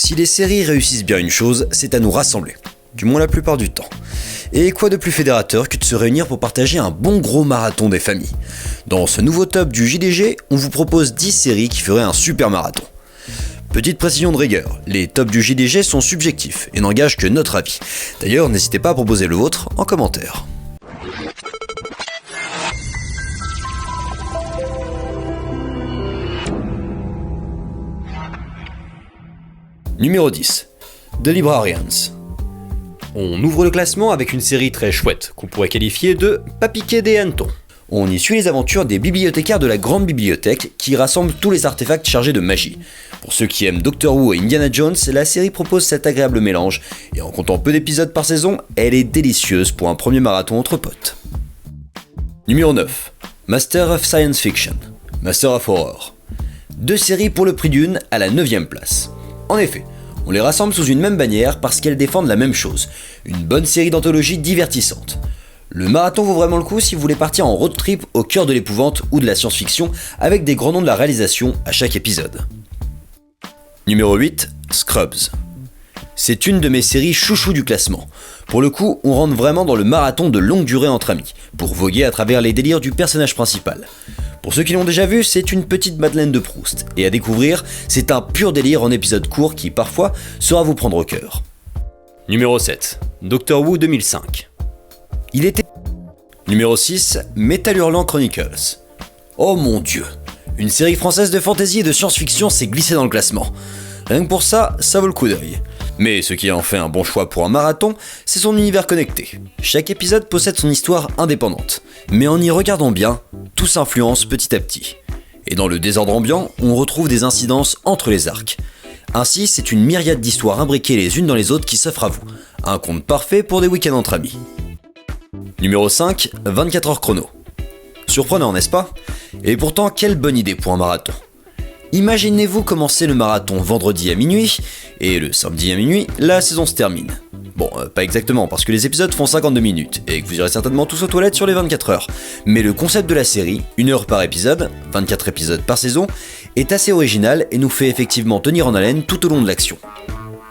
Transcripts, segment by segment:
Si les séries réussissent bien une chose, c'est à nous rassembler. Du moins la plupart du temps. Et quoi de plus fédérateur que de se réunir pour partager un bon gros marathon des familles. Dans ce nouveau top du JDG, on vous propose 10 séries qui feraient un super marathon. Petite précision de rigueur, les tops du JDG sont subjectifs et n'engagent que notre avis. D'ailleurs, n'hésitez pas à proposer le vôtre en commentaire. Numéro 10. The Librarians. On ouvre le classement avec une série très chouette, qu'on pourrait qualifier de pas piqué des hannetons. On y suit les aventures des bibliothécaires de la grande bibliothèque qui rassemblent tous les artefacts chargés de magie. Pour ceux qui aiment Doctor Who et Indiana Jones, la série propose cet agréable mélange, et en comptant peu d'épisodes par saison, elle est délicieuse pour un premier marathon entre potes. Numéro 9. Master of Science Fiction. Master of Horror. 2 séries pour le prix d'une à la 9ème place. En effet, on les rassemble sous une même bannière parce qu'elles défendent la même chose, une bonne série d'anthologies divertissantes. Le marathon vaut vraiment le coup si vous voulez partir en road trip au cœur de l'épouvante ou de la science-fiction avec des grands noms de la réalisation à chaque épisode. Numéro 8, Scrubs. C'est une de mes séries chouchou du classement. Pour le coup, on rentre vraiment dans le marathon de longue durée entre amis, pour voguer à travers les délires du personnage principal. Pour ceux qui l'ont déjà vu, c'est une petite Madeleine de Proust, et à découvrir, c'est un pur délire en épisode court qui, parfois, saura vous prendre au cœur. Numéro 7, Doctor Who 2005. Numéro 6, Metal Hurlant Chronicles. Oh mon dieu, une série française de fantasy et de science-fiction s'est glissée dans le classement. Rien que pour ça, ça vaut le coup d'œil. Mais ce qui en fait un bon choix pour un marathon, c'est son univers connecté. Chaque épisode possède son histoire indépendante, mais en y regardant bien, tout s'influence petit à petit. Et dans le désordre ambiant, on retrouve des incidences entre les arcs. Ainsi, c'est une myriade d'histoires imbriquées les unes dans les autres qui s'offrent à vous. Un conte parfait pour des week-ends entre amis. Numéro 5, 24 heures chrono. Surprenant, n'est-ce pas ? Et pourtant, quelle bonne idée pour un marathon. Imaginez-vous commencer le marathon vendredi à minuit, et le samedi à minuit, la saison se termine. Bon, pas exactement, parce que les épisodes font 52 minutes, et que vous irez certainement tous aux toilettes sur les 24 heures. Mais le concept de la série, 1 heure par épisode, 24 épisodes par saison, est assez original et nous fait effectivement tenir en haleine tout au long de l'action.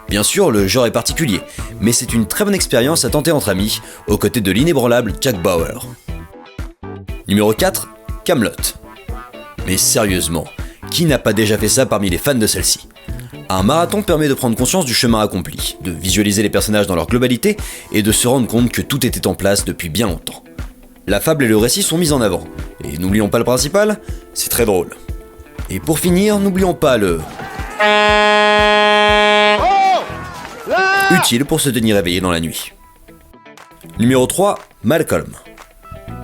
Bien sûr, le genre est particulier, mais c'est une très bonne expérience à tenter entre amis, aux côtés de l'inébranlable Jack Bauer. Numéro 4, Kaamelott. Mais sérieusement, qui n'a pas déjà fait ça parmi les fans de celle-ci ? Un marathon permet de prendre conscience du chemin accompli, de visualiser les personnages dans leur globalité et de se rendre compte que tout était en place depuis bien longtemps. La fable et le récit sont mis en avant, et n'oublions pas le principal, c'est très drôle. Et pour finir, n'oublions pas le... utile pour se tenir éveillé dans la nuit. Numéro 3, Malcolm.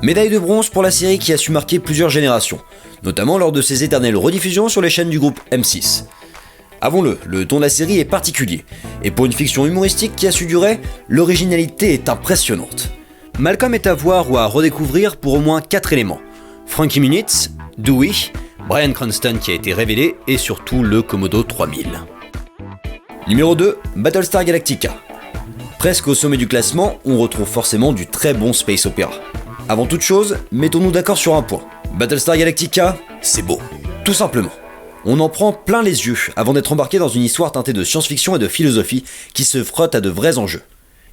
Médaille de bronze pour la série qui a su marquer plusieurs générations, notamment lors de ses éternelles rediffusions sur les chaînes du groupe M6. Avouons-le, le ton de la série est particulier, et pour une fiction humoristique qui a su durer, l'originalité est impressionnante. Malcolm est à voir ou à redécouvrir pour au moins 4 éléments. Frankie Muniz, Dewey, Bryan Cranston qui a été révélé, et surtout le Commodore 3000. Numéro 2, Battlestar Galactica. Presque au sommet du classement, on retrouve forcément du très bon space opéra. Avant toute chose, mettons-nous d'accord sur un point. Battlestar Galactica, c'est beau. Tout simplement. On en prend plein les yeux avant d'être embarqué dans une histoire teintée de science-fiction et de philosophie qui se frotte à de vrais enjeux.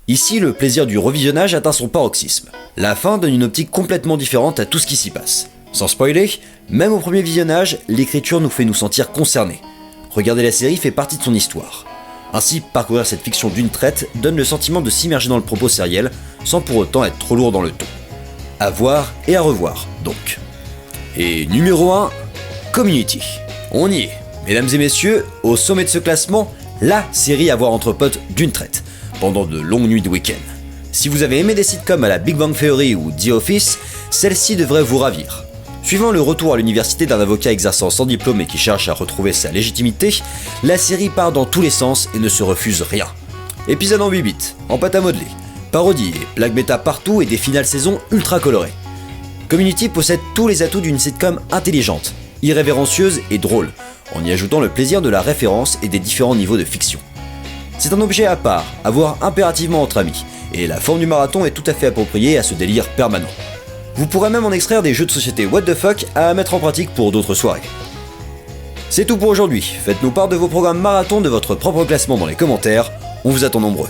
Ici, le plaisir du revisionnage atteint son paroxysme. La fin donne une optique complètement différente à tout ce qui s'y passe. Sans spoiler, même au premier visionnage, l'écriture nous fait nous sentir concernés. Regarder la série fait partie de son histoire. Ainsi, parcourir cette fiction d'une traite donne le sentiment de s'immerger dans le propos sériel, sans pour autant être trop lourd dans le ton. À voir et à revoir, donc. Et numéro 1, Community. On y est, mesdames et messieurs, au sommet de ce classement, la série à voir entre potes d'une traite, pendant de longues nuits de week-end. Si vous avez aimé des sitcoms à la Big Bang Theory ou The Office, celle-ci devrait vous ravir. Suivant le retour à l'université d'un avocat exerçant sans diplôme et qui cherche à retrouver sa légitimité, la série part dans tous les sens et ne se refuse rien. Épisode en 8 bits, en pâte à modeler, parodie et blague méta partout et des finales saison ultra colorées. Community possède tous les atouts d'une sitcom intelligente, irrévérencieuse et drôle, en y ajoutant le plaisir de la référence et des différents niveaux de fiction. C'est un objet à part, à voir impérativement entre amis, et la forme du marathon est tout à fait appropriée à ce délire permanent. Vous pourrez même en extraire des jeux de société what the fuck à mettre en pratique pour d'autres soirées. C'est tout pour aujourd'hui, faites-nous part de vos programmes marathon de votre propre classement dans les commentaires, on vous attend nombreux.